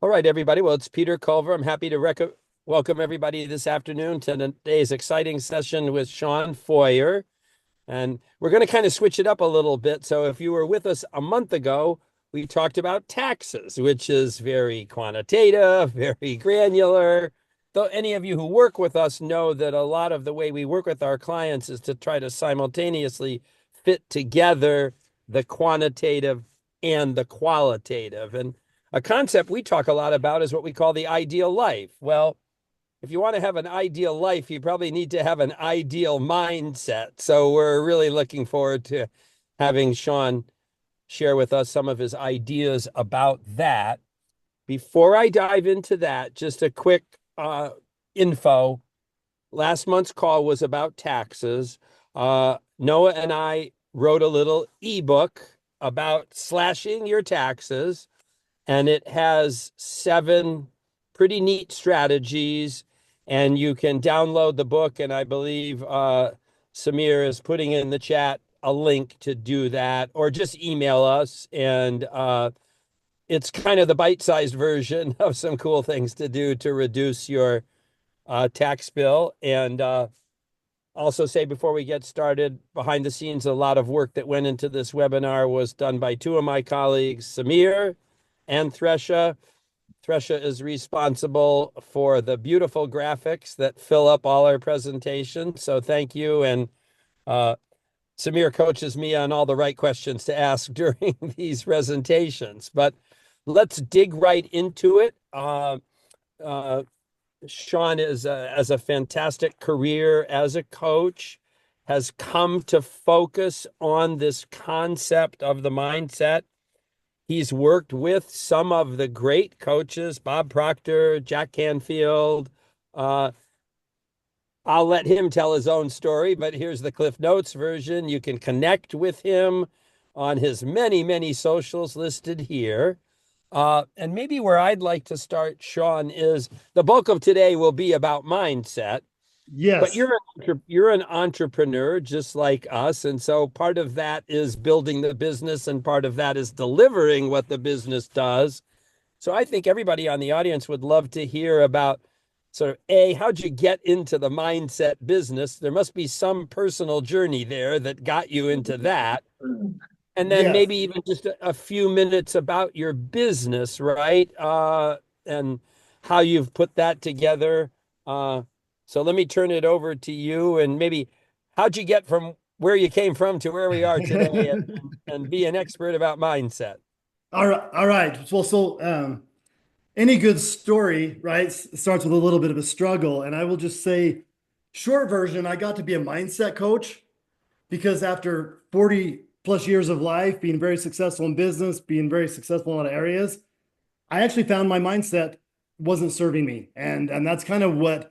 All right, everybody. Well, it's Peter Culver. I'm happy to welcome everybody this afternoon to today's exciting session with Shawn Feurer. And we're going to kind of switch it up a little bit. So if you were with us a month ago, we talked about taxes, which is very quantitative, very granular. Though any of you who work with us know that a lot of the way we work with our clients is to try to simultaneously fit together the quantitative and the qualitative. And a concept we talk a lot about is what we call the ideal life. Well, if you want to have an ideal life, you probably need to have an ideal mindset. So we're really looking forward to having Shawn share with us some of his ideas about that. Before I dive into that, just a quick info. Last month's call was about taxes. Noah and I wrote a little ebook about slashing your taxes, and it has 7 pretty neat strategies. And you can download the book, and I believe Samir is putting in the chat a link to do that, or just email us. And it's kind of the bite-sized version of some cool things to do to reduce your tax bill. And also say before we get started, behind the scenes, a lot of work that went into this webinar was done by 2 of my colleagues, Samir and Thresha. Thresha is responsible for the beautiful graphics that fill up all our presentations. So thank you. And Samir coaches me on all the right questions to ask during these presentations. But let's dig right into it. Shawn has a fantastic career as a coach, has come to focus on this concept of the mindset. He's worked with some of the great coaches, Bob Proctor, Jack Canfield. I'll let him tell his own story, but here's the Cliff Notes version. You can connect with him on his many, many socials listed here. And maybe where I'd like to start, Shawn, is the bulk of today will be about mindset. But Yes. you're an entrepreneur just like us, and so part of that is building the business, and part of that is delivering what the business does. So I think everybody on the audience would love to hear about sort of how'd you get into the mindset business? There must be some personal journey there that got you into that. And then Yes. maybe even just a few minutes about your business, right? And how you've put that together. So let me turn it over to you, and maybe how'd you get from where you came from to where we are today, and be an expert about mindset. All right. All right. Well, any good story, right, starts with a little bit of a struggle. And I will just say, short version, I got to be a mindset coach because after 40 plus years of life, being very successful in business, being very successful in a lot of areas, I actually found my mindset wasn't serving me. And that's kind of what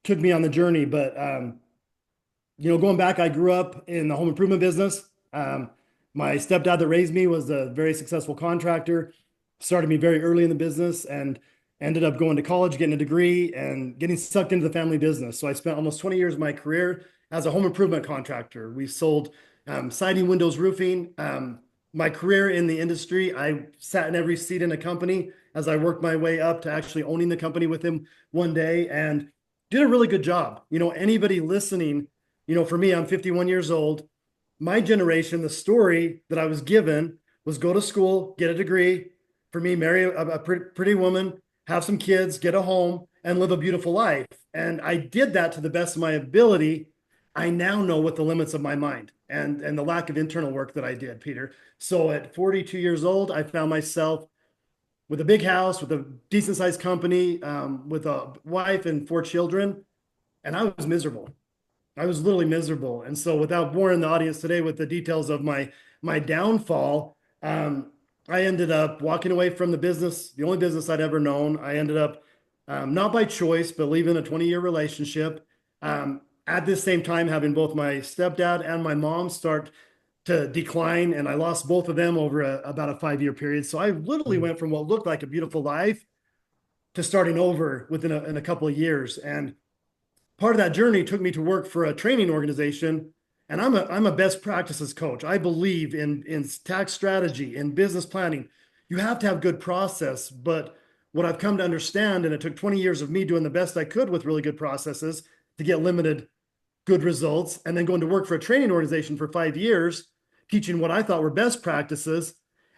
took me on the journey. But going back, I grew up in the home improvement business. My stepdad that raised me was a very successful contractor, started me very early in the business and ended up going to college, getting a degree and getting sucked into the family business. So I spent almost 20 years of my career as a home improvement contractor. We sold siding, windows, roofing. My career in the industry, I sat in every seat in a company as I worked my way up to actually owning the company with him one day and did a really good job. Anybody listening, for me, I'm 51 years old. My generation, the story that I was given was go to school, get a degree. For me, marry a pretty woman, have some kids, get a home, and live a beautiful life. And I did that to the best of my ability. I now know what the limits of my mind and the lack of internal work that I did, Peter. So at 42 years old, I found myself with a big house, with a decent sized company, with a wife and 4 children, and I was miserable. I was literally miserable. And so without boring the audience today with the details of my downfall, I ended up walking away from the business, the only business I'd ever known. I ended up not by choice, but leaving a 20-year relationship. At this same time, having both my stepdad and my mom start to decline, and I lost both of them over about a 5-year period. So I literally went from what looked like a beautiful life to starting over within in a couple of years. And part of that journey took me to work for a training organization. And I'm a best practices coach. I believe in tax strategy, in business planning. You have to have good process, but what I've come to understand, and it took 20 years of me doing the best I could with really good processes to get limited good results, and then going to work for a training organization for 5 years, teaching what I thought were best practices,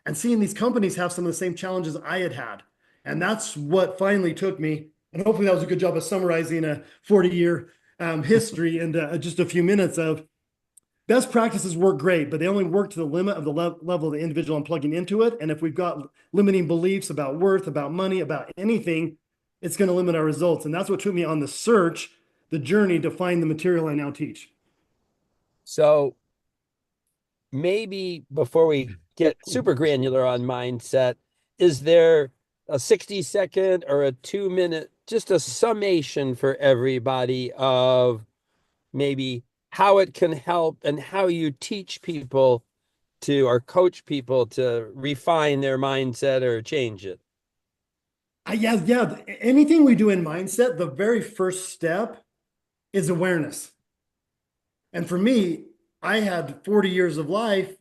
and seeing these companies have some of the same challenges I had had. And that's what finally took me. And hopefully that was a good job of summarizing a 40-year history into just a few minutes of best practices work great, but they only work to the limit of the level of the individual I'm plugging into it. And if we've got limiting beliefs about worth, about money, about anything, it's going to limit our results. And that's what took me on the search, the journey to find the material I now teach. So maybe before we get super granular on mindset, is there a 60-second or a 2-minute, just a summation for everybody of maybe how it can help and how you teach people to, or coach people to refine their mindset or change it? Yeah. Anything we do in mindset, the very first step is awareness. And for me, I had 40 years of life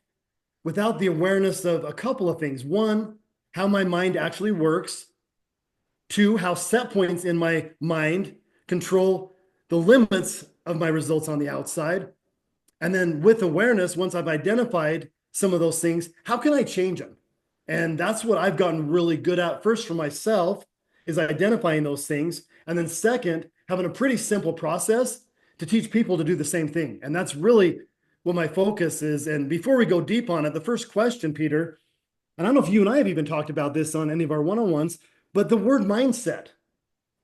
without the awareness of a couple of things. One, how my mind actually works. Two, how set points in my mind control the limits of my results on the outside. And then with awareness, once I've identified some of those things, how can I change them? And that's what I've gotten really good at first for myself, is identifying those things. And then second, having a pretty simple process to teach people to do the same thing. And that's really what my focus is. And before we go deep on it, the first question, Peter, and I don't know if you and I have even talked about this on any of our one-on-ones, but the word mindset,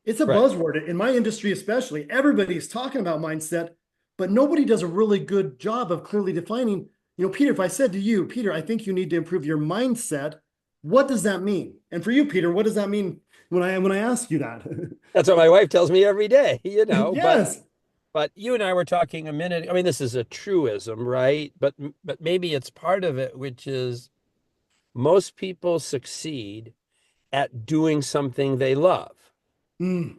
it's a Right. buzzword in my industry, especially. Everybody's talking about mindset, but nobody does a really good job of clearly defining, Peter, if I said to you, Peter, I think you need to improve your mindset, what does that mean? And for you, Peter, what does that mean when I ask you that? That's what my wife tells me every day, but Yes. you and I were talking a minute. I mean, this is a truism, right? But maybe it's part of it, which is most people succeed at doing something they love. Mm,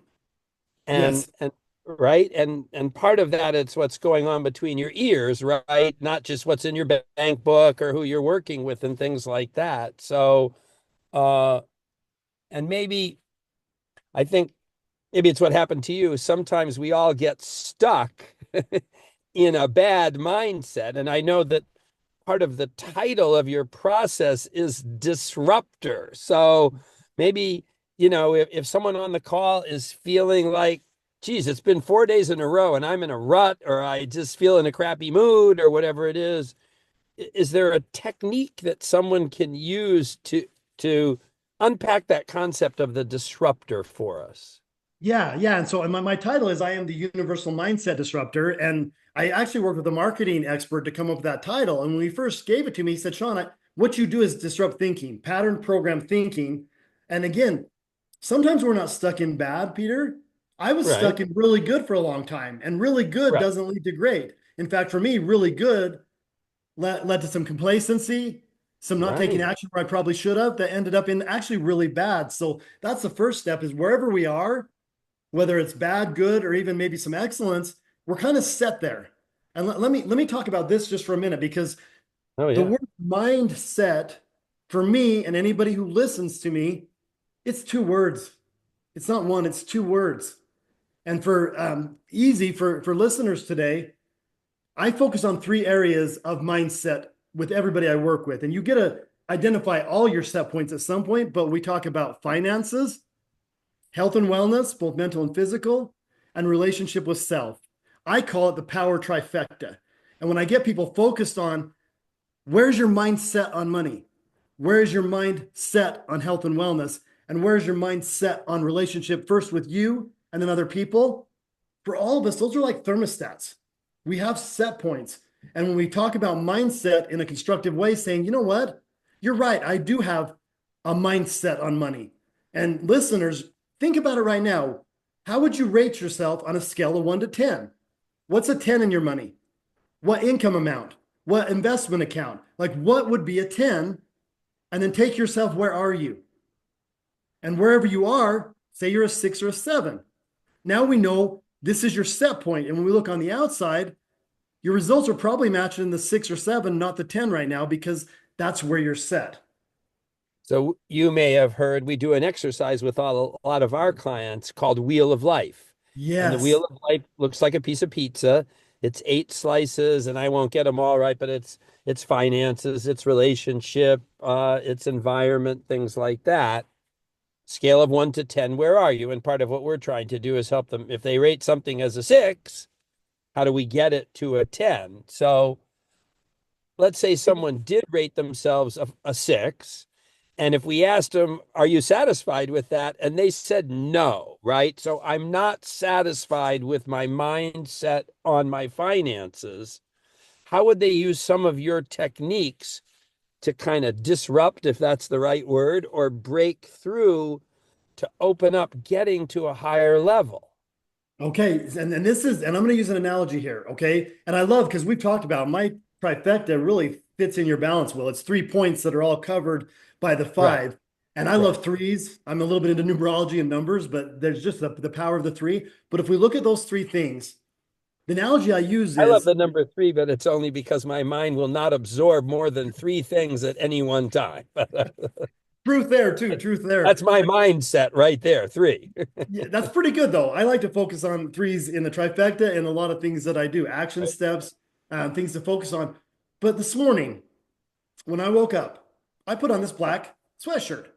And yes. right. And part of that, it's what's going on between your ears, right? Not just what's in your bank book or who you're working with and things like that. So uh and maybe I think maybe it's what happened to you. Sometimes we all get stuck in a bad mindset. And I know that part of the title of your process is disruptor. So maybe, if someone on the call is feeling like, geez, it's been 4 days in a row and I'm in a rut, or I just feel in a crappy mood, or whatever it is there a technique that someone can use to unpack that concept of the disruptor for us? Yeah. And so my title is I am the Universal Mindset Disruptor. And I actually worked with a marketing expert to come up with that title. And when he first gave it to me, he said, Shawn, what you do is disrupt thinking, pattern program thinking. And again, sometimes we're not stuck in bad, Peter. I was Right. stuck in really good for a long time, and really good Right. doesn't lead to great. In fact, for me, really good led to some complacency, some not taking Right. action where I probably should have, that ended up in actually really bad. So that's the first step, is wherever we are, whether it's bad, good, or even maybe some excellence, we're kind of set there. And let me talk about this just for a minute, because Oh, the yeah. word mindset, for me and anybody who listens to me, it's two words. It's not one, it's two words. And for easy for listeners today, I focus on three areas of mindset with everybody I work with. And you get to identify all your set points at some point, but we talk about finances, health and wellness, both mental and physical, and relationship with self. I call it the power trifecta. And when I get people focused on where's your mind set on money, where is your mind set on health and wellness, and where's your mind set on relationship, first with you and then other people, for all of us, those are like thermostats. We have set points. And when we talk about mindset in a constructive way, saying, you know what, you're right, I do have a mindset on money. And listeners, think about it right now. How would you rate yourself on a scale of 1 to 10? What's a 10 in your money? What income amount? What investment account? Like, what would be a 10? And then take yourself, where are you? And wherever you are, say you're a 6 or a 7. Now we know this is your set point. And when we look on the outside, your results are probably matching the 6 or 7, not the 10 right now, because that's where you're set. So you may have heard we do an exercise with a lot of our clients called Wheel of Life. And the Yes. Wheel of Life looks like a piece of pizza. It's 8 slices, and I won't get them all right, but it's finances, it's relationship, it's environment, things like that. Scale of 1 to 10, where are you? And part of what we're trying to do is help them. If they rate something as a 6, how do we get it to a 10? So let's say someone did rate themselves a 6. And if we asked them, are you satisfied with that? And they said no, right? So I'm not satisfied with my mindset on my finances. How would they use some of your techniques to kind of disrupt, if that's the right word, or break through to open up getting to a higher level? Okay. And this is, and I'm going to use an analogy here. Okay. And I love, because we've talked about my trifecta really fits in your balance wheel. It's 3 points that are all covered by the Right, five. And I right. love threes. I'm a little bit into numerology and numbers, but there's just the power of the three. But if we look at those three things, the analogy I use I love is the number 3, but it's only because my mind will not absorb more than 3 things at any one time. truth there too, truth there. That's my mindset right there, 3. Yeah, that's pretty good though. I like to focus on threes in the trifecta and a lot of things that I do, action Right. steps, things to focus on. But this morning, when I woke up, I put on this black sweatshirt.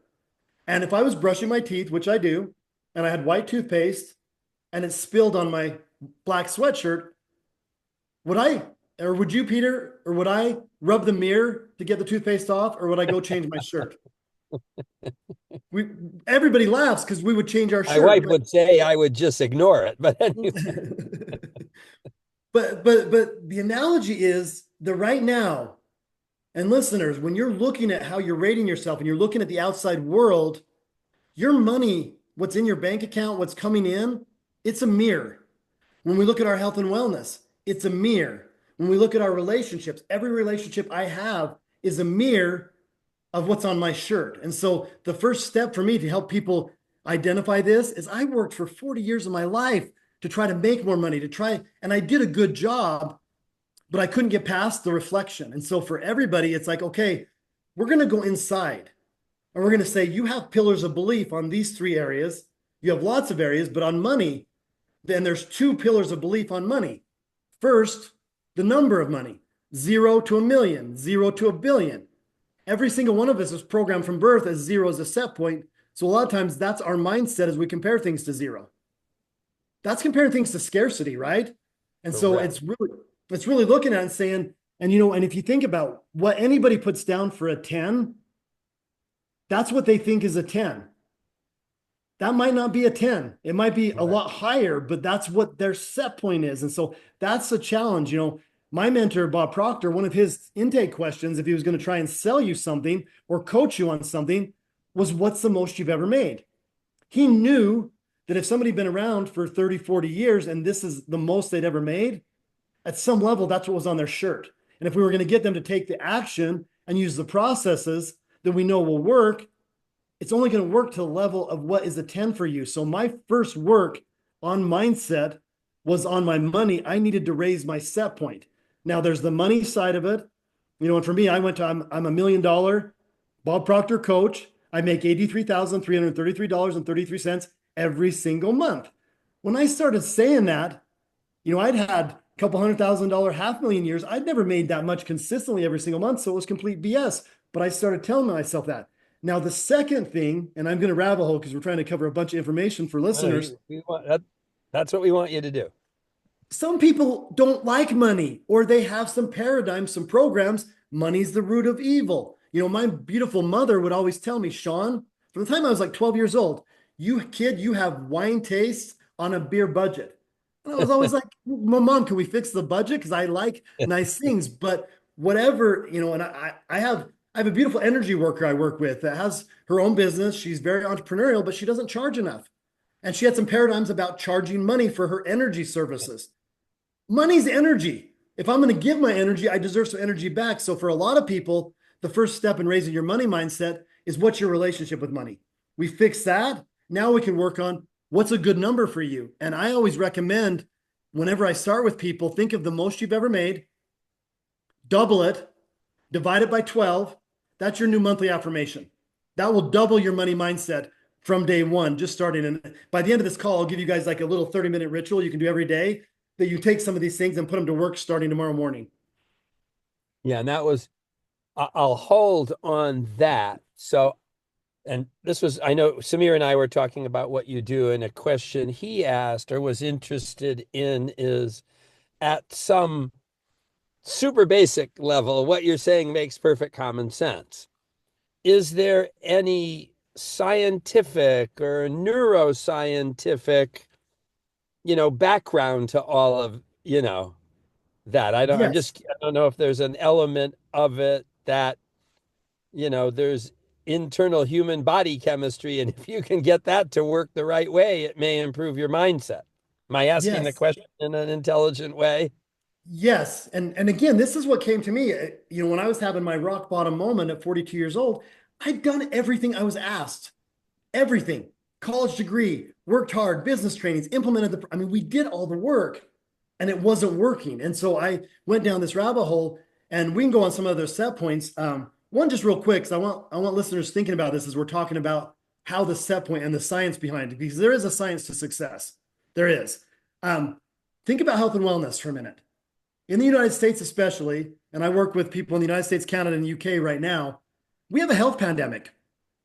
And if I was brushing my teeth, which I do, and I had white toothpaste and it spilled on my black sweatshirt, would I, or would you, Peter, or would I rub the mirror to get the toothpaste off, or would I go change my shirt? We Everybody laughs because we would change our My shirt, wife would say I would just ignore it, but but anyway. but the analogy is the right now. And listeners, when you're looking at how you're rating yourself and you're looking at the outside world, your money, what's in your bank account, what's coming in, it's a mirror. When we look at our health and wellness, it's a mirror. When we look at our relationships, every relationship I have is a mirror of what's on my shirt. And so the first step for me to help people identify this is I worked for 40 years of my life to try to make more money, and I did a good job, but I couldn't get past the reflection. And so for everybody, it's like, okay, we're going to go inside and we're going to say, you have pillars of belief on these 3 areas. You have lots of areas, but on money, then there's 2 pillars of belief on money. First, the number of money, 0 to 1 million, 0 to 1 billion. Every single one of us is programmed from birth as 0 as a set point. So a lot of times that's our mindset as we compare things to 0. That's comparing things to scarcity, right? And so Correct. it's really looking at it and saying, and if you think about what anybody puts down for a 10, that's what they think is a 10. That might not be a 10. It might be a Right. lot higher, but that's what their set point is. And so that's a challenge. My mentor, Bob Proctor, one of his intake questions, if he was going to try and sell you something or coach you on something, was what's the most you've ever made? He knew that if somebody had been around for 30, 40 years and this is the most they'd ever made, at some level, that's what was on their shirt. And if we were going to get them to take the action and use the processes that we know will work, it's only going to work to the level of what is a 10 for you. So my first work on mindset was on my money. I needed to raise my set point. Now there's the money side of it. And for me, I'm a $1 million Bob Proctor coach. I make $83,333.33 every single month. When I started saying that, I'd had a couple $100,000 $500,000 years. I'd never made that much consistently every single month. So it was complete BS. But I started telling myself that. Now, the second thing, and I'm going to rabbit hole because we're trying to cover a bunch of information for I know listeners. we want that. That's what we want you to do. Some people don't like money, or they have some paradigms, some programs. Money's the root of evil. My beautiful mother would always tell me, Shawn, from the time I was like 12 years old, you have wine tastes on a beer budget. And I was always like, well, Mom, can we fix the budget? Because I like nice things, but whatever, and I have a beautiful energy worker I work with that has her own business. She's very entrepreneurial, but she doesn't charge enough. And she had some paradigms about charging money for her energy services. Money's energy. If I'm going to give my energy, I deserve some energy back. So for a lot of people, the first step in raising your money mindset is what's your relationship with money? We fix that. Now we can work on what's a good number for you. And I always recommend whenever I start with people, think of the most you've ever made, double it, divide it by 12. That's your new monthly affirmation. That will double your money mindset from day one, just starting. And by the end of this call, I'll give you guys like a little 30-minute ritual you can do every day that you take some of these things and put them to work starting tomorrow morning. Yeah, and that was I'll hold on that. So, and this was, I know Samir and I were talking about what you do, and a question he asked or was interested in is at some super basic level, what you're saying makes perfect common sense. Is there any scientific or neuroscientific, background to all of, that? Yes. I don't know if there's an element of it that, there's internal human body chemistry, and if you can get that to work the right way, it may improve your mindset. Am I asking the Yes. question in an intelligent way? Yes. And again, this is what came to me. When I was having my rock bottom moment at 42 years old, I'd done everything I was asked. Everything. College degree, worked hard, business trainings, implemented we did all the work and it wasn't working. And so I went down this rabbit hole, and we can go on some other set points. One just real quick, because I want listeners thinking about this as we're talking about how the set point and the science behind it, because there is a science to success. There is. Think about health and wellness for a minute. In the United States, especially, and I work with people in the United States, Canada, and the UK right now, we have a health pandemic.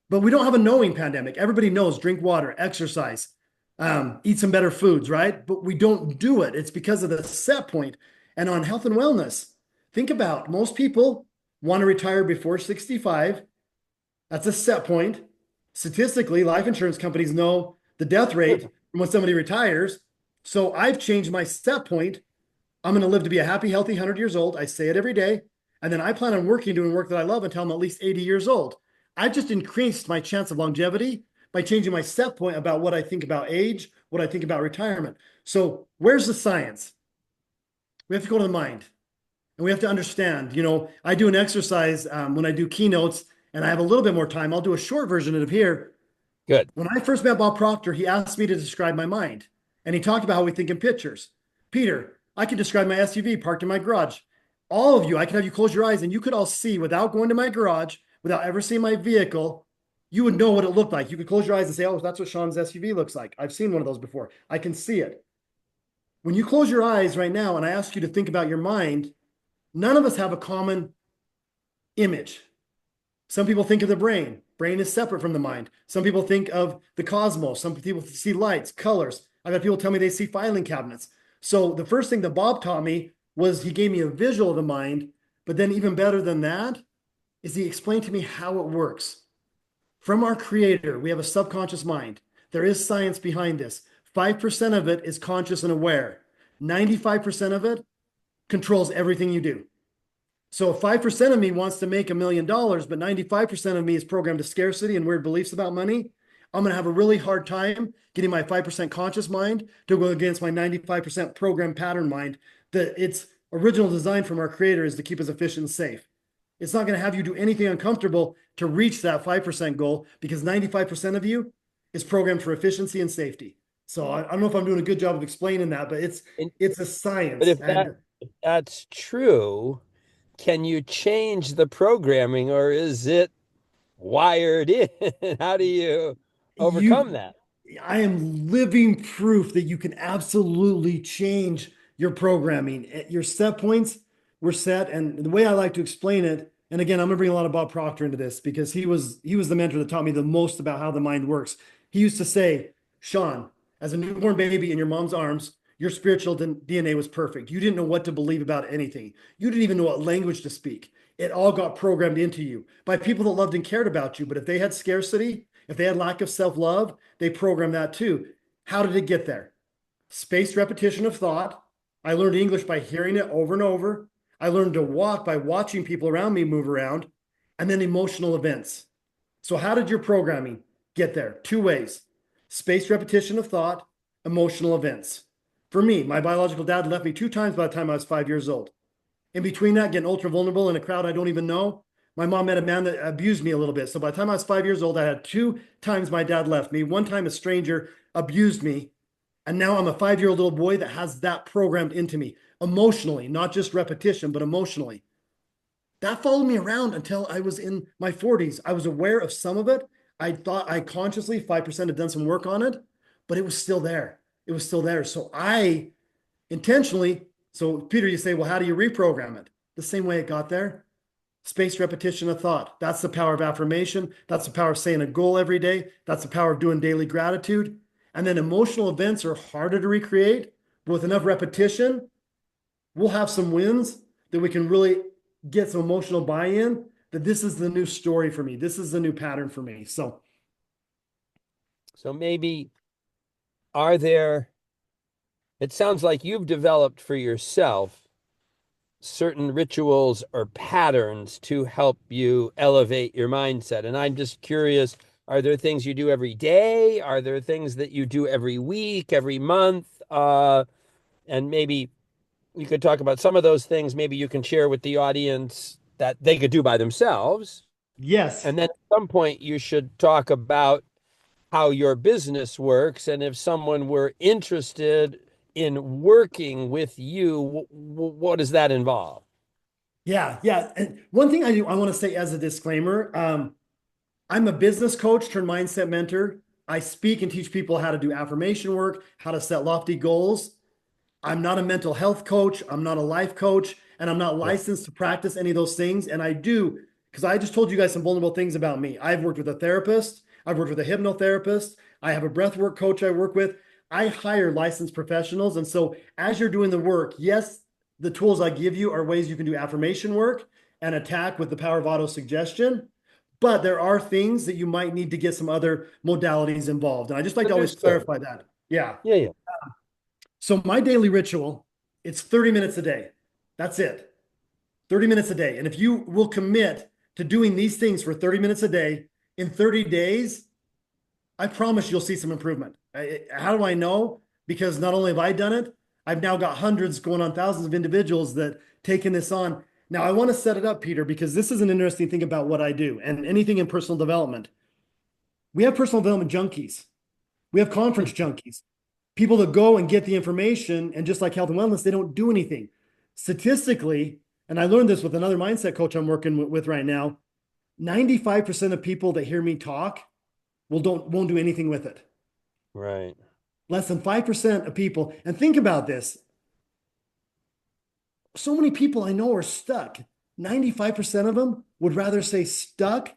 But we don't have a knowing pandemic. Everybody knows drink water, exercise, eat some better foods, right? But we don't do it. It's because of the set point. And on health and wellness, think about most people want to retire before 65. That's a set point. Statistically, life insurance companies know the death rate from when somebody retires. So I've changed my set point. I'm going to live to be a happy, healthy 100 years old. I say it every day. And then I plan on doing work that I love until I'm at least 80 years old. I just increased my chance of longevity by changing my set point about what I think about age, what I think about retirement. So where's the science? We have to go to the mind, and we have to understand. I do an exercise when I do keynotes, and I have a little bit more time. I'll do a short version of it here. Good. When I first met Bob Proctor, he asked me to describe my mind, and he talked about how we think in pictures. Peter, I can describe my SUV parked in my garage. All of you, I can have you close your eyes, and you could all see without going to my garage, without ever seeing my vehicle. You would know what it looked like. You could close your eyes and say, oh, that's what Shawn's SUV looks like. I've seen one of those before. I can see it. When you close your eyes right now and I ask you to think about your mind, none of us have a common image. Some people think of the brain. Brain is separate from the mind. Some people think of the cosmos. Some people see lights, colors. I've had people tell me they see filing cabinets. So the first thing that Bob taught me was he gave me a visual of the mind, but then even better than that is he explained to me how it works. From our creator, we have a subconscious mind. There is science behind this. 5% of it is conscious and aware. 95% of it controls everything you do. So if 5% of me wants to make $1 million, but 95% of me is programmed to scarcity and weird beliefs about money, I'm going to have a really hard time getting my 5% conscious mind to go against my 95% program pattern mind. That its original design from our creator is to keep us efficient and safe. It's not going to have you do anything uncomfortable to reach that 5% goal, because 95% of you is programmed for efficiency and safety. So I don't know if I'm doing a good job of explaining that, but And, it's a but science. if that's true, can you change the programming, or is it wired in? How do you overcome you that? I am living proof that you can absolutely change your programming. Your set points were set, and the way I like to explain it, and again, I'm gonna bring a lot of Bob Proctor into this because he was the mentor that taught me the most about how the mind works. He used to say, Shawn, as a newborn baby in your mom's arms, your spiritual DNA was perfect. You didn't know what to believe about anything. You didn't even know what language to speak. It all got programmed into you by people that loved and cared about you. But if they had scarcity, if they had lack of self-love, they programmed that too. How did it get there? Spaced repetition of thought. I learned English by hearing it over and over. I learned to walk by watching people around me move around, and then emotional events. So how did your programming get there? Two ways: spaced repetition of thought, emotional events. For me, my biological dad left me 2 times by the time I was 5 years old. In between that, getting ultra vulnerable in a crowd I don't even know, my mom met a man that abused me a little bit. So by the time I was 5 years old, I had 2 times my dad left me. One time a stranger abused me. And now I'm a 5-year-old little boy that has that programmed into me emotionally, not just repetition, but emotionally. That followed me around until I was in my 40s. I was aware of some of it. I thought I consciously 5% had done some work on it, but it was still there. It was still there. So I intentionally, so Peter, you say, well, how do you reprogram it? The same way it got there. Spaced repetition of thought. That's the power of affirmation. That's the power of saying a goal every day. That's the power of doing daily gratitude. And then emotional events are harder to recreate, but with enough repetition, we'll have some wins that we can really get some emotional buy-in that this is the new story for me. This is the new pattern for me. So maybe it sounds like you've developed for yourself certain rituals or patterns to help you elevate your mindset. And I'm just curious, are there things you do every day? Are there things that you do every week, every month? And maybe you could talk about some of those things. Maybe you can share with the audience that they could do by themselves. yes. And then at some point, you should talk about how your business works. And if someone were interested in working with you, what does that involve? Yeah. Yeah. And one thing I want to say as a disclaimer, I'm a business coach turned mindset mentor. I speak and teach people how to do affirmation work, how to set lofty goals. I'm not a mental health coach. I'm not a life coach, and I'm not Right. licensed to practice any of those things. And I do, because I just told you guys some vulnerable things about me. I've worked with a therapist. I've worked with a hypnotherapist. I have a breathwork coach I work with. I hire licensed professionals. And so as you're doing the work, yes, the tools I give you are ways you can do affirmation work and attack with the power of auto suggestion. But there are things that you might need to get some other modalities involved. And I just like to always Understood. clarify that. Yeah. Yeah, yeah. So my daily ritual, it's 30 minutes a day. That's it. 30 minutes a day. And if you will commit to doing these things for 30 minutes a day in 30 days, I promise you'll see some improvement. How do I know? Because not only have I done it, I've now got hundreds going on thousands of individuals that taken this on. Now I want to set it up, Peter, because this is an interesting thing about what I do and anything in personal development. We have personal development junkies. We have conference junkies, people that go and get the information, and just like health and wellness, they don't do anything. Statistically, and I learned this with another mindset coach I'm working with right now, 95% of people that hear me talk won't do anything with it. Right. Less than 5% of people. And think about this. So many people I know are stuck. 95% of them would rather stay stuck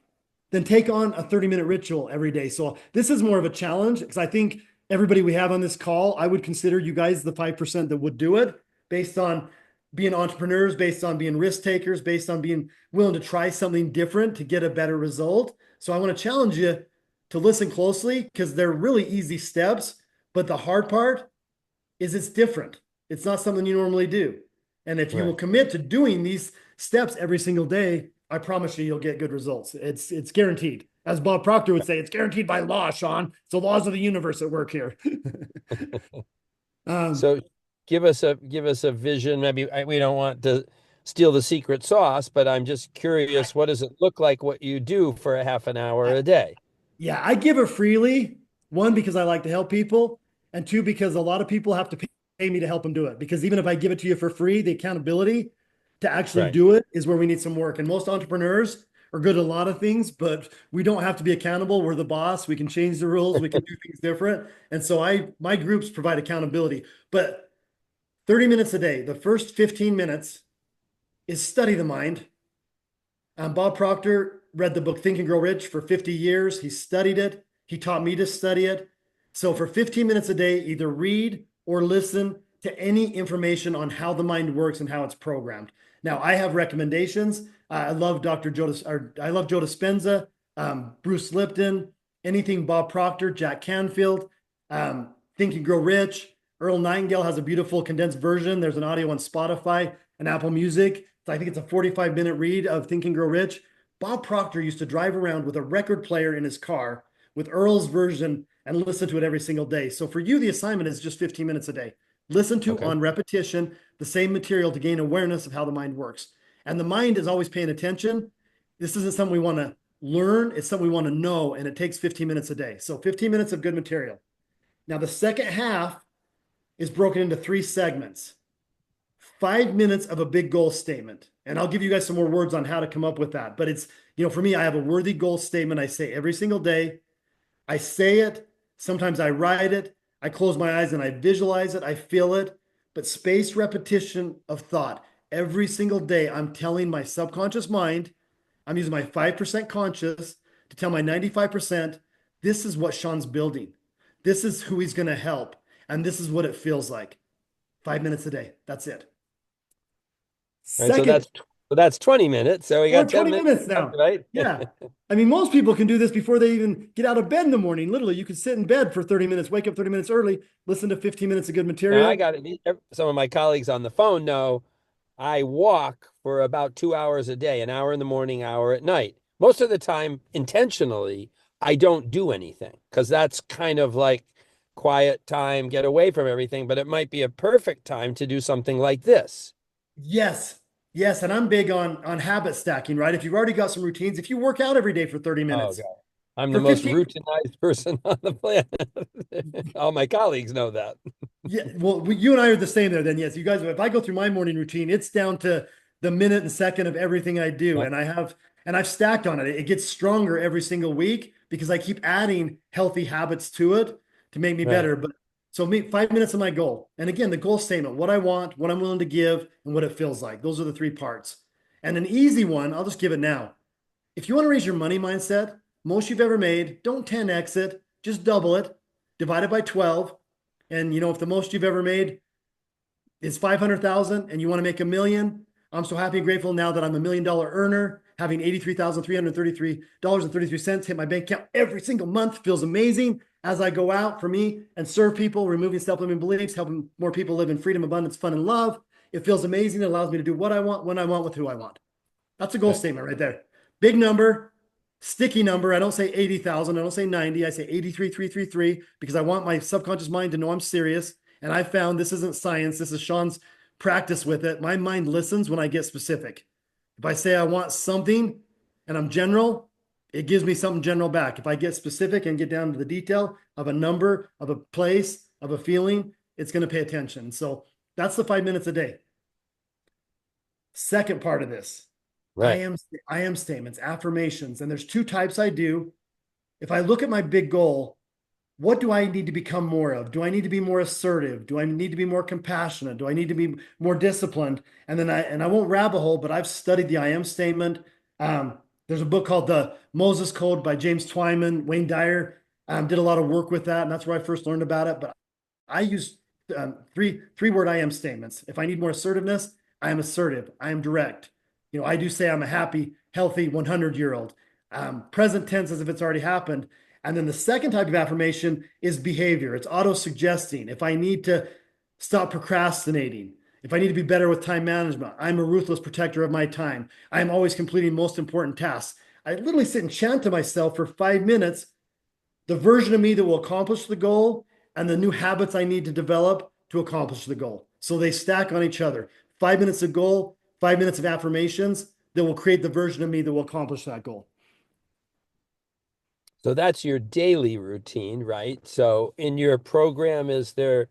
than take on a 30-minute ritual every day. So this is more of a challenge because I think everybody we have on this call, I would consider you guys the 5% that would do it based on being entrepreneurs, based on being risk takers, based on being willing to try something different to get a better result. So I want to challenge you to listen closely because they're really easy steps. But the hard part is it's different. It's not something you normally do. And if you will Right. commit to doing these steps every single day, I promise you, you'll get good results. It's guaranteed. As Bob Proctor would say, it's guaranteed by law, Shawn. It's the laws of the universe at work here. um, So give us a vision. Maybe we don't want to steal the secret sauce, but I'm just curious, what does it look like what you do for a half an hour I, a day? Yeah, I give it freely. One, because I like to help people, and two, because a lot of people have to pay me to help them do it. Because even if I give it to you for free, the accountability to actually Right. do it is where we need some work. And most entrepreneurs are good at a lot of things, but we don't have to be accountable. We're the boss. We can change the rules. We can do things different. And so my groups provide accountability. But 30 minutes a day, the first 15 minutes is study the mind. Bob Proctor read the book Think and Grow Rich for 50 years. He studied it. He taught me to study it. So for 15 minutes a day, either read or listen to any information on how the mind works and how it's programmed. Now, I have recommendations. I love I love Joe Dispenza, Bruce Lipton, anything Bob Proctor, Jack Canfield, Think and Grow Rich. Earl Nightingale has a beautiful condensed version. There's an audio on Spotify and Apple Music. So I think it's a 45-minute read of Think and Grow Rich. Bob Proctor used to drive around with a record player in his car with Earl's version and listen to it every single day. So for you, the assignment is just 15 minutes a day. Listen to Okay. on repetition the same material to gain awareness of how the mind works. And the mind is always paying attention. This isn't something we want to learn, it's something we want to know, and it takes 15 minutes a day. So 15 minutes of good material. Now, the second half is broken into 3 segments. 5 minutes of a big goal statement. And I'll give you guys some more words on how to come up with that. But it's, for me, I have a worthy goal statement I say every single day. I say it. Sometimes I write it. I close my eyes and I visualize it. I feel it. But spaced repetition of thought. Every single day, I'm telling my subconscious mind, I'm using my 5% conscious to tell my 95%, this is what Shawn's building. This is who he's going to help. And this is what it feels like. 5 minutes a day. That's it. Right. So Second, that's 20 minutes. So we we're got at 10 20 minutes minutes left, now. right? Yeah. I mean, most people can do this before they even get out of bed in the morning. Literally, you could sit in bed for 30 minutes, wake up 30 minutes early, listen to 15 minutes of good Now I material. got it. Some of my colleagues on the phone know I walk for about 2 hours a day, an hour in the morning, hour at night. Most of the time, intentionally, I don't do anything because that's kind of like quiet time, get away from everything. But it might be a perfect time to do something like this. Yes. Yes. And I'm big on habit stacking, right? If you've already got some routines, if you work out every day for 30 Oh, minutes, God. I'm the for most 15, routinized person on the planet. All my colleagues know that. yeah, well, you and I are the same there then. Yes, you guys, if I go through my morning routine, it's down to the minute and second of everything I do. Right. And I've stacked on it. It gets stronger every single week because I keep adding healthy habits to it to make me Right. better. But so 5 minutes of my goal. And again, the goal statement, what I want, what I'm willing to give, and what it feels like. Those are the three parts. And an easy one, I'll just give it now. If you want to raise your money mindset, most you've ever made, don't 10x it, just double it, divide it by 12. And if the most you've ever made is 500,000 and you want to make 1 million, I'm so happy and grateful now that I'm $1 million earner, having $83,333.33 hit my bank account every single month feels amazing as I go out for me and serve people, removing self-limiting beliefs, helping more people live in freedom, abundance, fun, and love. It feels amazing. It allows me to do what I want, when I want, with who I want. That's a goal Right. statement right there. Big number, sticky number. I don't say 80,000. I don't say 90. I say 83,333 because I want my subconscious mind to know I'm serious. And I found this isn't science. This is Shawn's practice with it. My mind listens when I get specific. If I say I want something and I'm general, it gives me something general back. If I get specific and get down to the detail of a number, of a place, of a feeling, it's going to pay attention. So that's the 5 minutes a day. Second part of this, Right. I am statements, affirmations, and there's two types I do. If I look at my big goal, what do I need to become more of? Do I need to be more assertive? Do I need to be more compassionate? Do I need to be more disciplined? And then I won't rabbit hole, but I've studied the I am statement. There's a book called The Moses Code by James Twyman. Wayne Dyer did a lot of work with that, and that's where I first learned about it. But I use three-word I am statements. If I need more assertiveness, I am assertive. I am direct. I do say I'm a happy, healthy 100-year-old. Present tense as if it's already happened. And then the second type of affirmation is behavior. It's auto-suggesting. If I need to stop procrastinating, if I need to be better with time management, I'm a ruthless protector of my time. I am always completing most important tasks. I literally sit and chant to myself for 5 minutes, the version of me that will accomplish the goal and the new habits I need to develop to accomplish the goal. So they stack on each other. 5 minutes of goal, 5 minutes of affirmations that will create the version of me that will accomplish that goal. So that's your daily routine, right? So in your program, is there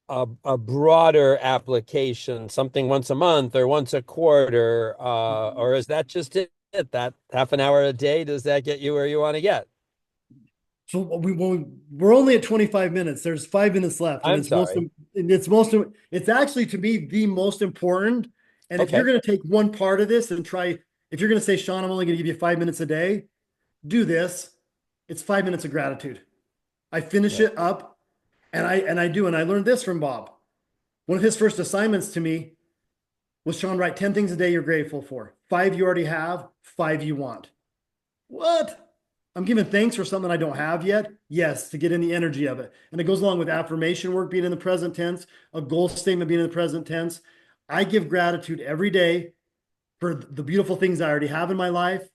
a broader application, something once a month or once a quarter, or is that just it? That half an hour a day, does that get you where you want to get? So we're only at 25 minutes. There's 5 minutes left, and I'm sorry. it's actually to me the most important. And if you're Okay. going to take one part of this and try, if you're going to say, Shawn, I'm only going to give you 5 minutes a day, do this. It's 5 minutes of gratitude. I finish Right. it up, and I learned this from Bob. One of his first assignments to me was, Shawn, write 10 things a day you're grateful for. 5 you already have, 5 you want. What? I'm giving thanks for something I don't have yet. Yes, to get in the energy of it. And it goes along with affirmation work being in the present tense, a goal statement being in the present tense. I give gratitude every day for the beautiful things I already have in my life.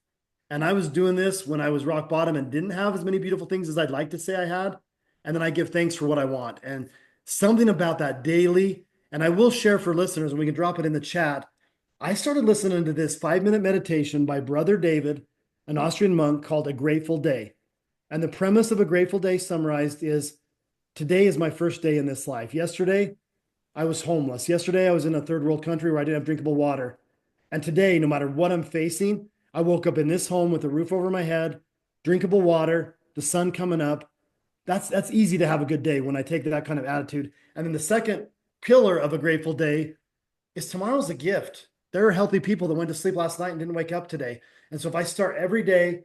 And I was doing this when I was rock bottom and didn't have as many beautiful things as I'd like to say I had. And then I give thanks for what I want. And something about that daily, and I will share for listeners, and we can drop it in the chat. I started listening to this 5 minute meditation by Brother David, an Austrian monk, called A Grateful Day. And the premise of A Grateful Day summarized is, today is my first day in this life. Yesterday, I was homeless. Yesterday, I was in a third world country where I didn't have drinkable water. And today, no matter what I'm facing, I woke up in this home with a roof over my head, drinkable water, the sun coming up. That's easy to have a good day when I take that kind of attitude. And then the second pillar of a grateful day is tomorrow's a gift. There are healthy people that went to sleep last night and didn't wake up today. And so if I start every day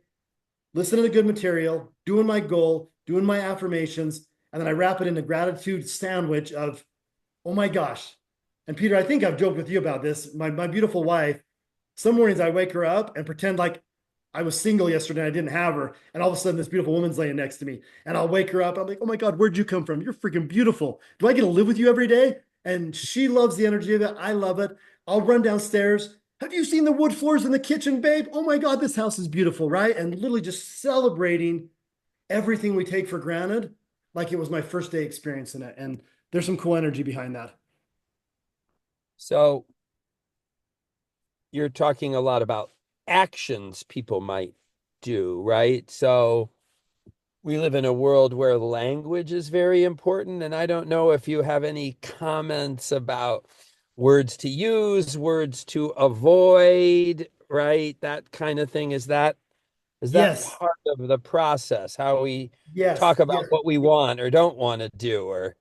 listening to good material, doing my goal, doing my affirmations, and then I wrap it in a gratitude sandwich of, oh my gosh. And Peter, I think I've joked with you about this. My beautiful wife, some mornings I wake her up and pretend like I was single yesterday and I didn't have her. And all of a sudden, this beautiful woman's laying next to me. And I'll wake her up. I'm like, oh my God, where'd you come from? You're freaking beautiful. Do I get to live with you every day? And she loves the energy of it. I love it. I'll run downstairs. Have you seen the wood floors in the kitchen, babe? Oh my God, this house is beautiful, right? And literally just celebrating everything we take for granted like it was my first day experiencing it. And there's some cool energy behind that. So you're talking a lot about actions people might do, right? So we live in a world where language is very important. And I don't know if you have any comments about words to use, words to avoid, right? That kind of thing. Is that Yes, part of the process? How we talk yes, about yes. what we want or don't want to do, or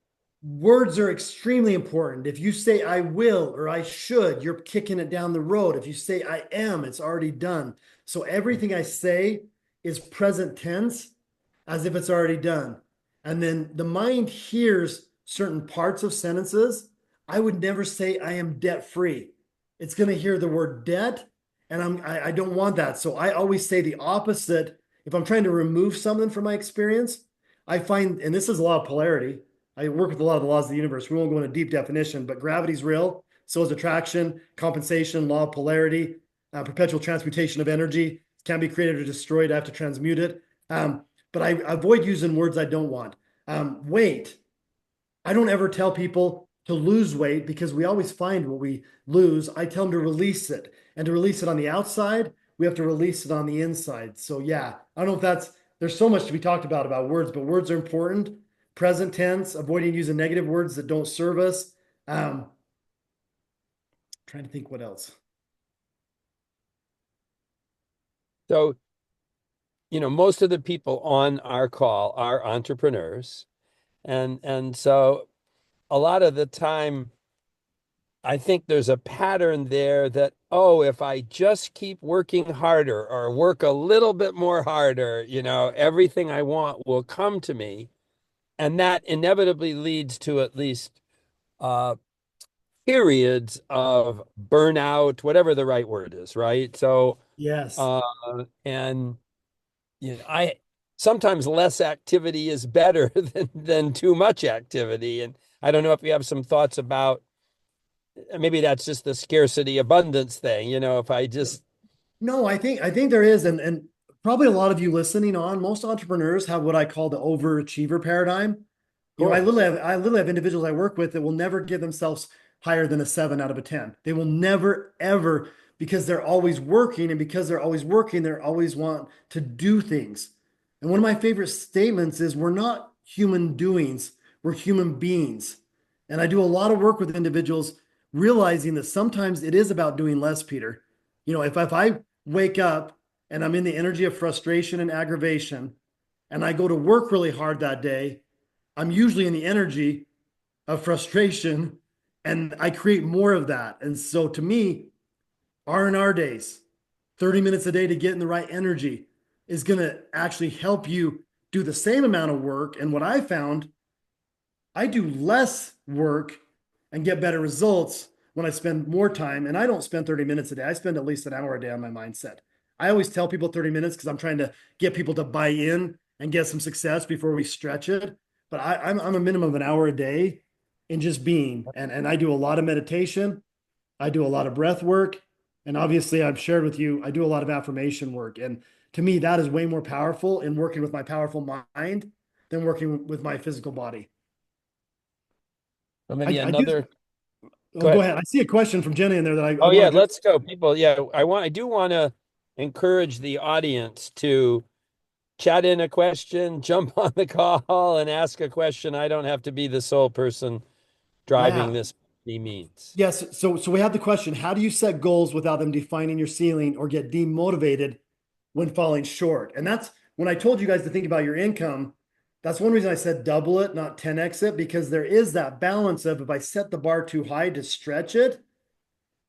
Words are extremely important. If you say I will or I should, you're kicking it down the road. If you say I am, it's already done. So everything I say is present tense as if it's already done. And then the mind hears certain parts of sentences. I would never say I am debt free. It's going to hear the word debt, and I don't want that. So I always say the opposite. If I'm trying to remove something from my experience, I find, and this is a lot of polarity. I work with a lot of the laws of the universe. We won't go into deep definition, but gravity's real. So is attraction, compensation, law of polarity, perpetual transmutation of energy. Can be created or destroyed. I have to transmute it. But I avoid using words I don't want. Weight. I don't ever tell people to lose weight because we always find what we lose. I tell them to release it. And to release it on the outside, we have to release it on the inside. So yeah, I don't know if there's so much to be talked about words, but words are important. Present tense, avoiding using negative words that don't serve us. Trying to think what else. so most of the people on our call are entrepreneurs. And so a lot of the time, I think there's a pattern there that, oh, if I just keep working harder or work a little bit more harder, everything I want will come to me. And that inevitably leads to at least uh, periods of burnout, whatever the right word is, right? So, Yes. uh, and I sometimes less activity is better than too much activity. And I don't know if you have some thoughts about maybe that's just the scarcity abundance thing. If I just No, I think there is, and probably a lot of you listening on, most entrepreneurs have what I call the overachiever paradigm. I cool. literally have individuals I work with that will never give themselves higher than a 7 out of a 10. They will never ever, because they're always working, and because they're always working, they're always want to do things. And one of my favorite statements is we're not human doings, we're human beings. And I do a lot of work with individuals realizing that sometimes it is about doing less, Peter. If I wake up and I'm in the energy of frustration and aggravation, and I go to work really hard that day, I'm usually in the energy of frustration and I create more of that. And so to me, R&R days, 30 minutes a day to get in the right energy is going to actually help you do the same amount of work. And what I found, I do less work and get better results when I spend more time. And I don't spend 30 minutes a day. I spend at least an hour a day on my mindset. I always tell people 30 minutes because I'm trying to get people to buy in and get some success before we stretch it. But I'm a minimum of an hour a day in just being. And I do a lot of meditation. I do a lot of breath work. And obviously, I've shared with you, I do a lot of affirmation work. And to me, that is way more powerful in working with my powerful mind than working with my physical body. Or I, maybe I do. another. Oh, Go go ahead. ahead. I see a question from Jenny in there that I Oh want yeah, to address. let's go, people. Yeah, I do want to encourage the audience to chat in a question, jump on the call and ask a question. I don't have to be the sole person driving Yeah. this. he means. Yes. So we have the question, how do you set goals without them defining your ceiling or get demotivated when falling short? And that's when I told you guys to think about your income. That's one reason I said double it, not 10x it, because there is that balance of if I set the bar too high to stretch it,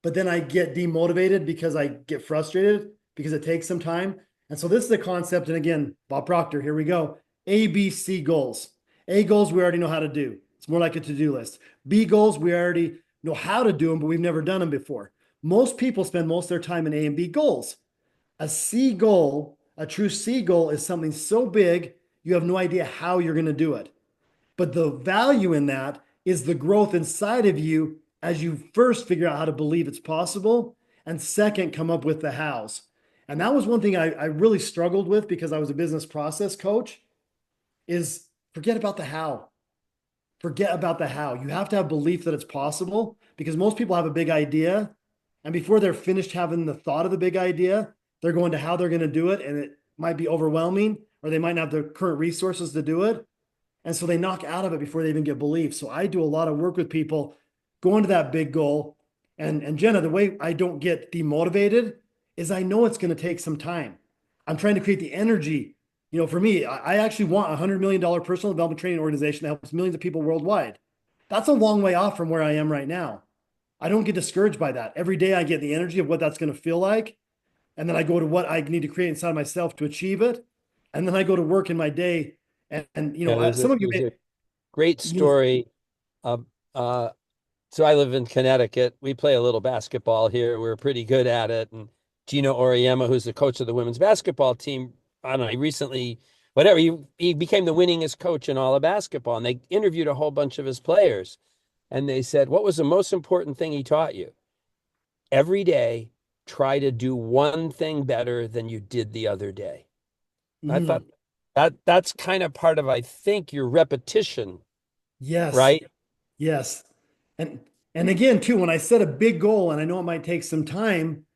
but then I get demotivated because I get frustrated because it takes some time. And so this is the concept. And again, Bob Proctor, here we go. A, B, C goals. A goals we already know how to do. It's more like a to-do list. B goals we already know how to do them, but we've never done them before. Most people spend most of their time in A and B goals. A C goal, a true C goal, is something so big you have no idea how you're going to do it. But the value in that is the growth inside of you as you first figure out how to believe it's possible, and second, come up with the hows. And that was one thing I really struggled with because I was a business process coach, is forget about the how. Forget about the how. You have to have belief that it's possible, because most people have a big idea, and before they're finished having the thought of the big idea, they're going to how they're going to do it, and it might be overwhelming, or they might not have the current resources to do it. And so they knock out of it before they even get belief. So I do a lot of work with people going to that big goal. And Jenna, the way I don't get demotivated is I know it's going to take some time. I'm trying to create the energy. For me, I actually want a $100 million personal development training organization that helps millions of people worldwide. That's a long way off from where I am right now. I don't get discouraged by that. Every day I get the energy of what that's going to feel like. And then I go to what I need to create inside myself to achieve it. And then I go to work in my day. And Yeah, some of you there's may, a great story. Of, so I live in Connecticut. We play a little basketball here. We're pretty good at it. And Gino Auriemma, who's the coach of the women's basketball team, I don't know, he recently, whatever, he became the winningest coach in all of basketball. And they interviewed a whole bunch of his players. And they said, what was the most important thing he taught you? Every day, try to do one thing better than you did the other day. I thought Mhm. that's kind of part of, I think, your repetition, Yes, right? yes. And and again, too, when I set a big goal and I know it might take some time,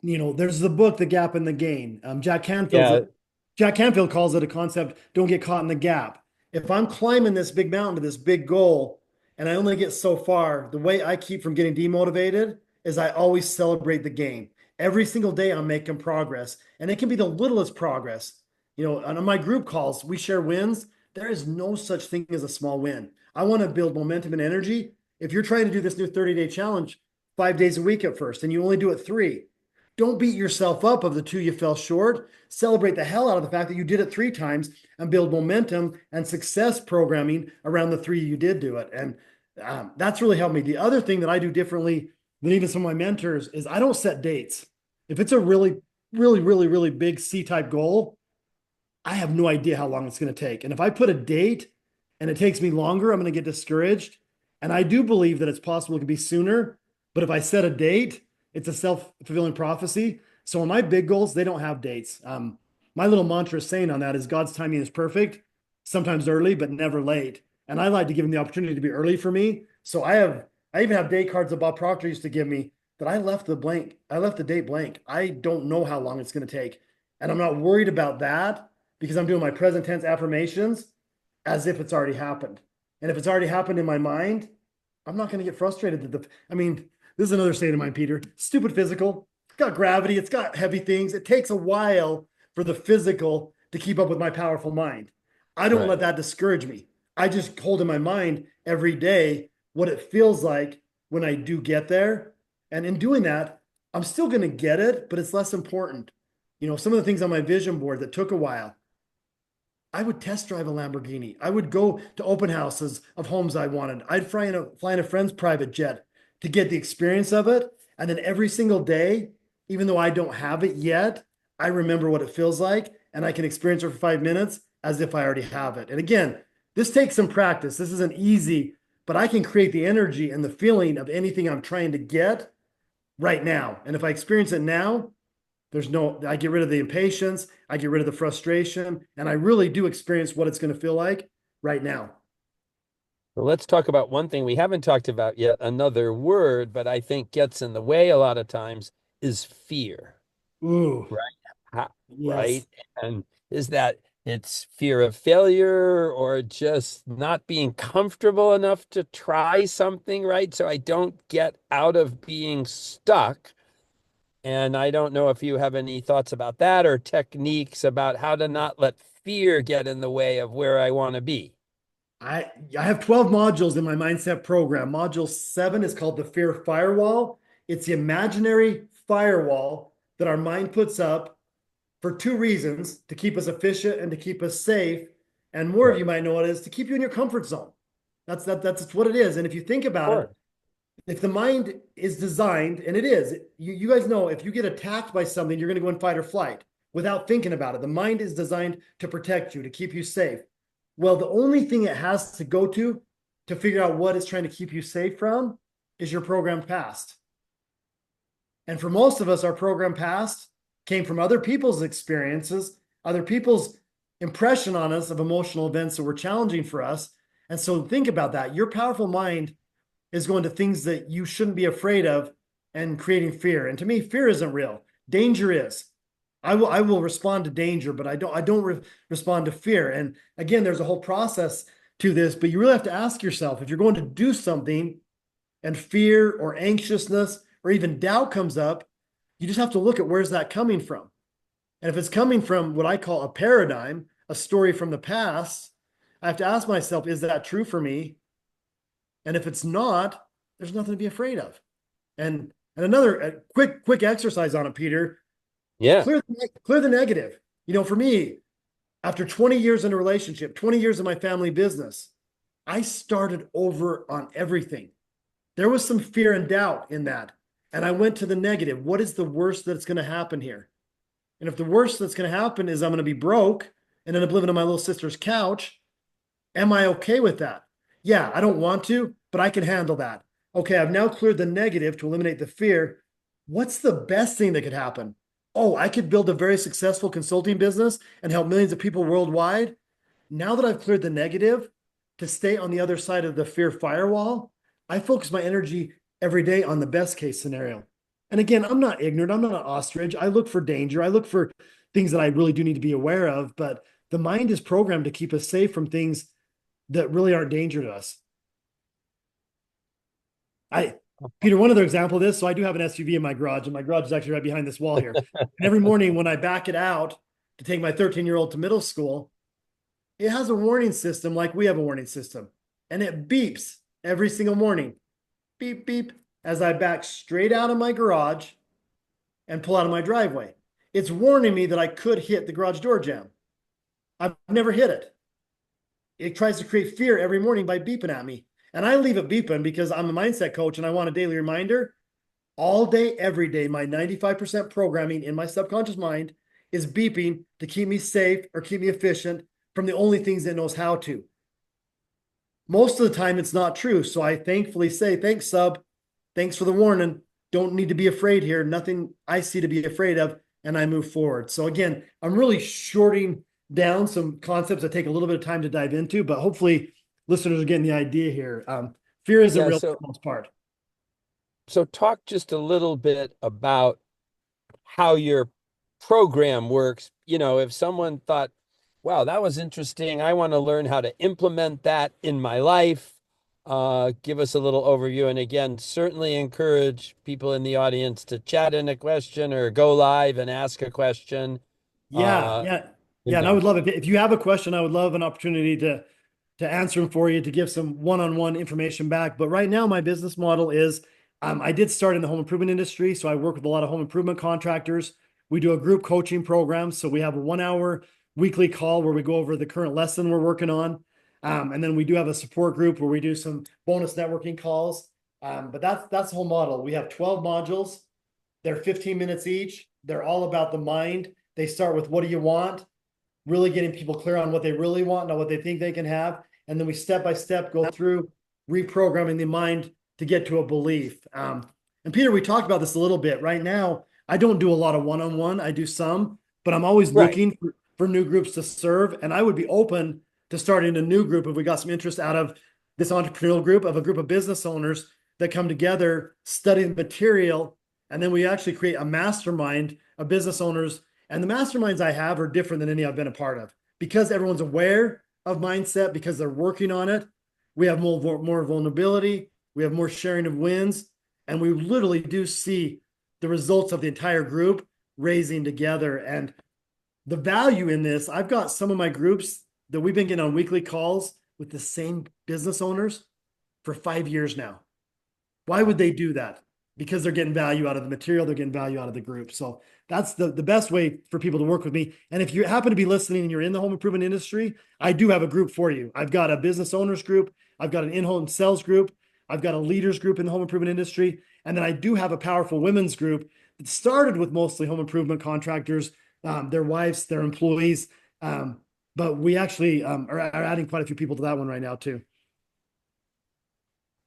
there's the book, The Gap in the Gain. Yeah, Jack Canfield calls it a concept, don't get caught in the gap. If I'm climbing this big mountain to this big goal and I only get so far, the way I keep from getting demotivated is I always celebrate the gain. Every single day I'm making progress, and it can be the littlest progress. On my group calls, we share wins. There is no such thing as a small win. I want to build momentum and energy. If you're trying to do this new 30-day challenge 5 days a week at first, and you only do it 3, don't beat yourself up of the 2 you fell short. Celebrate the hell out of the fact that you did it 3 times and build momentum and success programming around the 3 you did do it. And that's really helped me. The other thing that I do differently than even some of my mentors is I don't set dates. If it's a really, really, really, really big C-type goal, I have no idea how long it's going to take. And if I put a date and it takes me longer, I'm going to get discouraged. And I do believe that it's possible it could be sooner. But if I set a date, it's a self-fulfilling prophecy. So on my big goals, they don't have dates. My little mantra saying on that is God's timing is perfect, sometimes early, but never late. And I like to give him the opportunity to be early for me. So I even have date cards that Bob Proctor used to give me that I left the date blank. I don't know how long it's going to take. And I'm not worried about that because I'm doing my present tense affirmations as if it's already happened. And if it's already happened in my mind, I'm not going to get frustrated this is another state of mind, Peter. Stupid physical. It's got gravity. It's got heavy things. It takes a while for the physical to keep up with my powerful mind. I don't let right. that discourage me. I just hold in my mind every day what it feels like when I do get there. And in doing that, I'm still going to get it, but it's less important. Some of the things on my vision board that took a while, I would test drive a Lamborghini. I would go to open houses of homes I wanted. I'd fly in a friend's private jet to get the experience of it. And then every single day, even though I don't have it yet, I remember what it feels like and I can experience it for 5 minutes as if I already have it. And again, this takes some practice. This isn't easy, but I can create the energy and the feeling of anything I'm trying to get right now. And if I experience it now, I get rid of the impatience, I get rid of the frustration, and I really do experience what it's going to feel like right now. So let's talk about one thing we haven't talked about yet, another word, but I think gets in the way a lot of times is fear, Ooh, right? yes. Right? And is that it's fear of failure or just not being comfortable enough to try something, right? So I don't get out of being stuck. And I don't know if you have any thoughts about that or techniques about how to not let fear get in the way of where I want to be. I have 12 modules in my mindset program. Module 7 is called the fear firewall. It's the imaginary firewall that our mind puts up for two reasons: to keep us efficient and to keep us safe. And more of Right. you might know it is to keep you in your comfort zone. That's what it is. And if you think about it, Sure. if the mind is designed, and it is, you guys know if you get attacked by something, you're going to go in fight or flight without thinking about it. The mind is designed to protect you, to keep you safe. Well, the only thing it has to go to figure out what it's trying to keep you safe from is your program past. And for most of us, our program past came from other people's experiences, other people's impression on us of emotional events that were challenging for us. And so think about that. Your powerful mind is going to things that you shouldn't be afraid of and creating fear. And to me, fear isn't real. Danger is. I will respond to danger, but I don't respond to fear. And again, there's a whole process to this, but you really have to ask yourself, if you're going to do something and fear or anxiousness or even doubt comes up, you just have to look at where's that coming from. And if it's coming from what I call a paradigm, a story from the past, I have to ask myself, is that true for me? And if it's not, there's nothing to be afraid of. And another quick exercise on it, Peter, Yeah. clear the negative. For me, after 20 years in a relationship, 20 years in my family business, I started over on everything. There was some fear and doubt in that. And I went to the negative. What is the worst that's going to happen here? And if the worst that's going to happen is I'm going to be broke and end up living on my little sister's couch, am I okay with that? Yeah, I don't want to, but I can handle that. Okay, I've now cleared the negative to eliminate the fear. What's the best thing that could happen? Oh, I could build a very successful consulting business and help millions of people worldwide. Now that I've cleared the negative to stay on the other side of the fear firewall, I focus my energy every day on the best case scenario. And again, I'm not ignorant. I'm not an ostrich. I look for danger. I look for things that I really do need to be aware of. But the mind is programmed to keep us safe from things that really aren't danger to us. Peter, one other example of this. So I do have an SUV in my garage, and my garage is actually right behind this wall here. And every morning when I back it out to take my 13-year-old to middle school, it has a warning system like we have a warning system. And it beeps every single morning. Beep, beep, as I back straight out of my garage and pull out of my driveway. It's warning me that I could hit the garage door jamb. I've never hit it. It tries to create fear every morning by beeping at me. And I leave it beeping because I'm a mindset coach and I want a daily reminder. All day, every day, my 95% programming in my subconscious mind is beeping to keep me safe or keep me efficient from the only things it knows how to. Most of the time, it's not true. So I thankfully say, thanks, sub. Thanks for the warning. Don't need to be afraid here. Nothing I see to be afraid of. And I move forward. So again, I'm really shorting down some concepts that take a little bit of time to dive into, but hopefully listeners are getting the idea here. Fear isn't Yeah. real for the most part. So talk just a little bit about how your program works. If someone thought, wow, that was interesting, I want to learn how to implement that in my life. Give us a little overview. And again, certainly encourage people in the audience to chat in a question or go live and ask a question. Yeah, Uh, yeah, you yeah. And I know, would love it if you have a question. I would love an opportunity to answer them for you, to give some one-on-one information back. But right now, my business model is I did start in the home improvement industry, so I work with a lot of home improvement contractors. We do a group coaching program, so we have a 1 hour weekly call where we go over the current lesson we're working on, and then we do have a support group where we do some bonus networking calls. But that's the whole model. We have 12 modules. They're 15 minutes each. They're all about the mind. They start with what do you want? Really getting people clear on what they really want, not what they think they can have. And then we step by step go through reprogramming the mind to get to a belief. And Peter, we talked about this a little bit. Right now, I don't do a lot of one-on-one. I do some, but I'm always right. looking for new groups to serve. And I would be open to starting a new group if we got some interest out of this entrepreneurial group of a group of business owners that come together, study the material, and then we actually create a mastermind of business owners. And the masterminds I have are different than any I've been a part of. because everyone's aware of mindset, because they're working on it, we have more vulnerability, we have more sharing of wins, and we literally do see the results of the entire group raising together. And the value in this, I've got some of my groups that we've been getting on weekly calls with the same business owners for 5 years now. Why would they do that? Because they're getting value out of the material, they're getting value out of the group. So that's the best way for people to work with me. And if you happen to be listening and you're in the home improvement industry, I do have a group for you. I've got a business owners group, I've got an in-home sales group, I've got a leaders group in the home improvement industry, and then I do have a powerful women's group that started with mostly home improvement contractors, their wives, their employees. But we actually are adding quite a few people to that one right now too.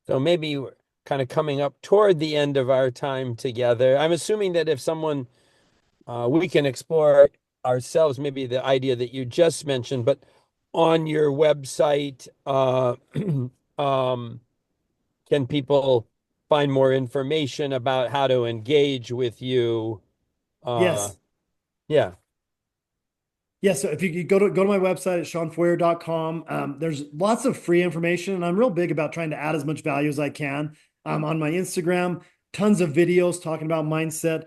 So maybe we're kind of coming up toward the end of our time together. I'm assuming that if someone, we can explore ourselves, maybe the idea that you just mentioned, but on your website, um, can people find more information about how to engage with you? Uh, Yes. yeah. Yeah, so if you go to my website at shawnfeurer.com, there's lots of free information, and I'm real big about trying to add as much value as I can. On my Instagram, tons of videos talking about mindset.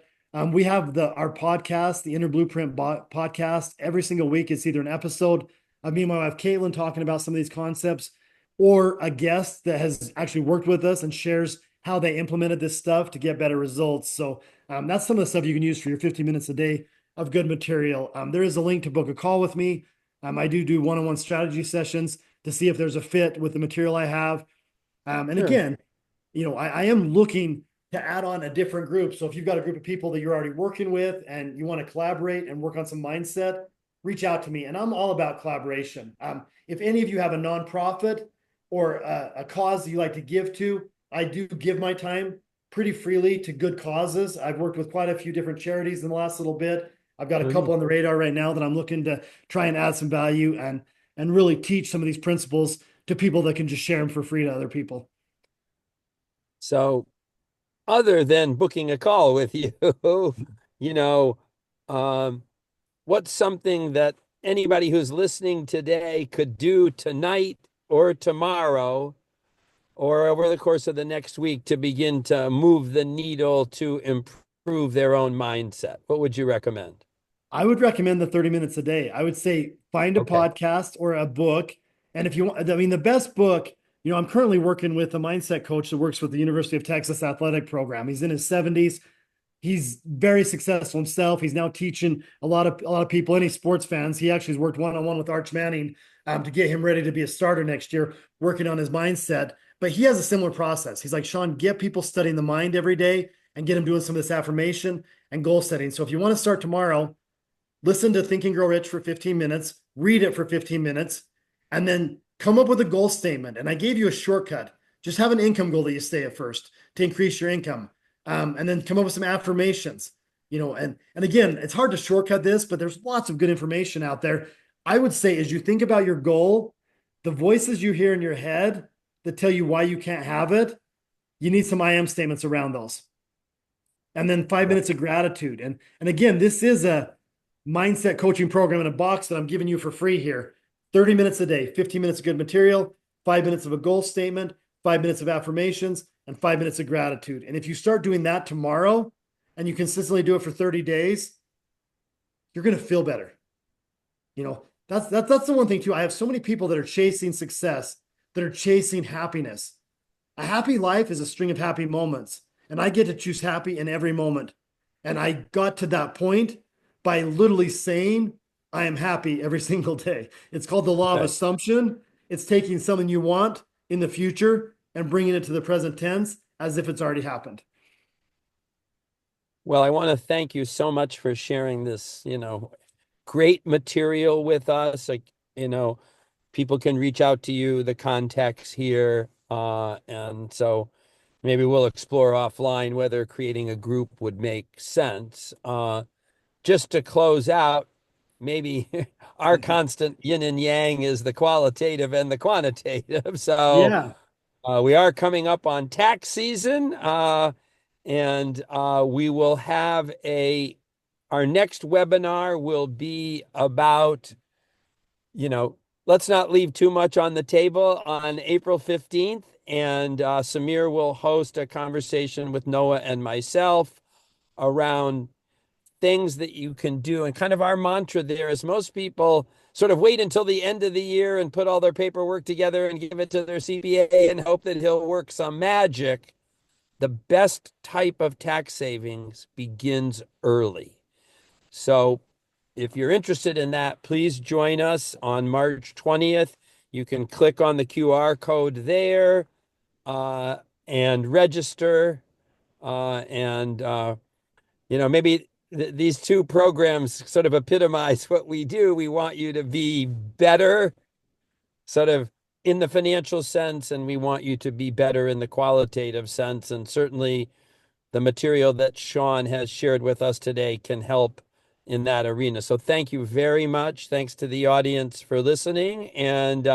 We have our podcast, the Inner Blueprint podcast. Every single week, it's either an episode of me and my wife Caitlin talking about some of these concepts, or a guest that has actually worked with us and shares how they implemented this stuff to get better results. So that's some of the stuff you can use for your 15 minutes a day of good material. There is a link to book a call with me. I do one-on-one strategy sessions to see if there's a fit with the material I have. And Sure. again, I am looking to add on a different group. So if you've got a group of people that you're already working with and you want to collaborate and work on some mindset, reach out to me. And I'm all about collaboration. If any of you have a nonprofit or a cause that you like to give to, I do give my time pretty freely to good causes. I've worked with quite a few different charities in the last little bit. I've got a couple on the radar right now that I'm looking to try and add some value and really teach some of these principles to people that can just share them for free to other people. So other than booking a call with you, you know, um, what's something that anybody who's listening today could do tonight or tomorrow or over the course of the next week to begin to move the needle to improve their own mindset? What would you recommend? I would recommend the 30 minutes a day. I would say find a Okay. podcast or a book. And if you want, I mean, the best book, I'm currently working with a mindset coach that works with the University of Texas athletic program. He's in his 70s. He's very successful himself. He's now teaching a lot of people, any sports fans. He actually has worked one-on-one with Arch Manning to get him ready to be a starter next year, working on his mindset. But he has a similar process. He's like, Shawn, get people studying the mind every day and get them doing some of this affirmation and goal setting. So if you want to start tomorrow, listen to Think and Grow Rich for 15 minutes, read it for 15 minutes, and then come up with a goal statement. And I gave you a shortcut. Just have an income goal that you stay at first to increase your income. And then come up with some affirmations, and again, it's hard to shortcut this, but there's lots of good information out there. I would say as you think about your goal, the voices you hear in your head that tell you why you can't have it, you need some I am statements around those. And then 5 minutes of gratitude. And again, this is a mindset coaching program in a box that I'm giving you for free here. 30 minutes a day, 15 minutes of good material, 5 minutes of a goal statement, 5 minutes of affirmations, and 5 minutes of gratitude. And if you start doing that tomorrow and you consistently do it for 30 days, you're going to feel better. That's the one thing too. I have so many people that are chasing success, that are chasing happiness. A happy life is a string of happy moments, and I get to choose happy in every moment. And I got to that point by literally saying, I am happy every single day. It's called the law of Okay. assumption. It's taking something you want in the future and bringing it to the present tense as if it's already happened. Well, I want to thank you so much for sharing this, great material with us. Like, people can reach out to you, the contacts here. And so maybe we'll explore offline whether creating a group would make sense. Just to close out, maybe our constant yin and yang is the qualitative and the quantitative. So Yeah. we are coming up on tax season, and we will have our next webinar will be about let's not leave too much on the table on April 15th. And Samir will host a conversation with Noah and myself around things that you can do. And kind of our mantra there is most people sort of wait until the end of the year and put all their paperwork together and give it to their CPA and hope that he'll work some magic. The best type of tax savings begins early. So if you're interested in that, please join us on March 20th. You can click on the QR code there uh, and register. Maybe these two programs sort of epitomize what we do. We want you to be better, sort of in the financial sense, and we want you to be better in the qualitative sense. And certainly the material that Shawn has shared with us today can help in that arena. So thank you very much. Thanks to the audience for listening. And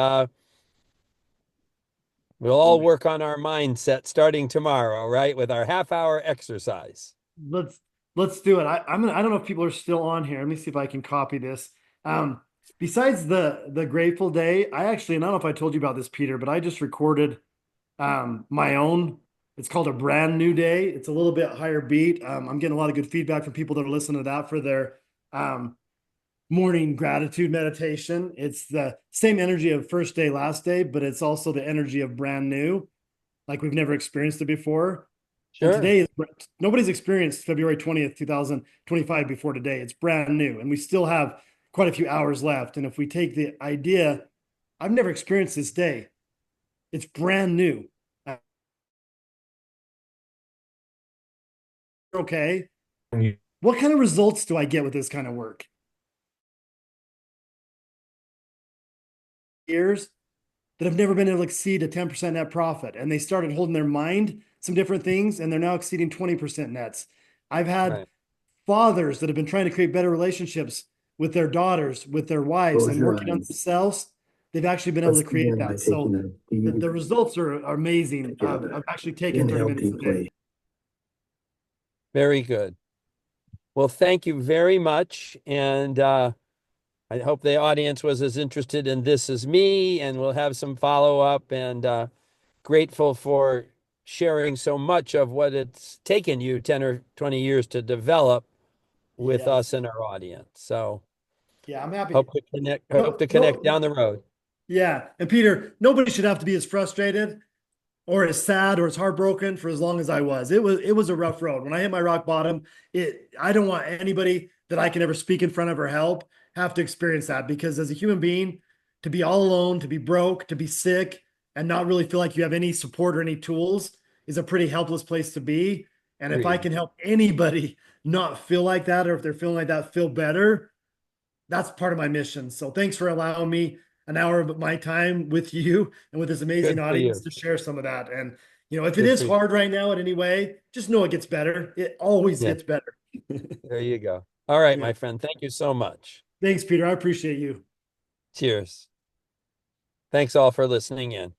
we'll all work on our mindset starting tomorrow, right? With our half-hour exercise. Let's let's do it. I don't know if people are still on here. Let me see if I can copy this. Um, Besides the Grateful Day, I actually, and I don't know if I told you about this, Peter, but I just recorded my own. It's called a brand new day. It's a little bit higher beat. I'm getting a lot of good feedback from people that are listening to that for their morning gratitude meditation. It's the same energy of first day, last day, but it's also the energy of brand new, like we've never experienced it before. And Sure. today, nobody's experienced February 20th, 2025 before today. It's brand new. And we still have quite a few hours left. And if we take the idea, I've never experienced this day, it's brand new. Okay. What kind of results do I get with this kind of work? Years that have never been able to exceed a 10% net profit. And they started holding their mind some different things, and they're now exceeding 20% nets. I've had Right. fathers that have been trying to create better relationships with their daughters, with their wives, Close and your working on eyes. themselves. They've actually been able Let's to create begin by that. So taking a deep the results are amazing. together. I've actually taken 30 Inhale minutes a day. deeply. Very good. Well, thank you very much. And I hope the audience was as interested in this as me, and we'll have some follow-up, and grateful for sharing so much of what it's taken you 10 or 20 years to develop with Yes. us and our audience. So Yeah, I'm happy. hope to connect No, down the road. yeah. And Peter, nobody should have to be as frustrated or as sad or as heartbroken for as long as I was. It was a rough road. When I hit my rock bottom, I don't want anybody that I can ever speak in front of or help have to experience that, because as a human being, to be all alone, to be broke, to be sick, and not really feel like you have any support or any tools is a pretty helpless place to be. And if I Agreed. can help anybody not feel like that, or if they're feeling like that, feel better, that's part of my mission. So thanks for allowing me an hour of my time with you and with this amazing Good for audience you. to share some of that. And if it Good is for you. hard right now in any way, just know it gets better. It always Yeah, gets better. there you go. All right, Yeah. my friend. Thank you so much. Thanks, Peter. I appreciate you. Cheers. Thanks all for listening in.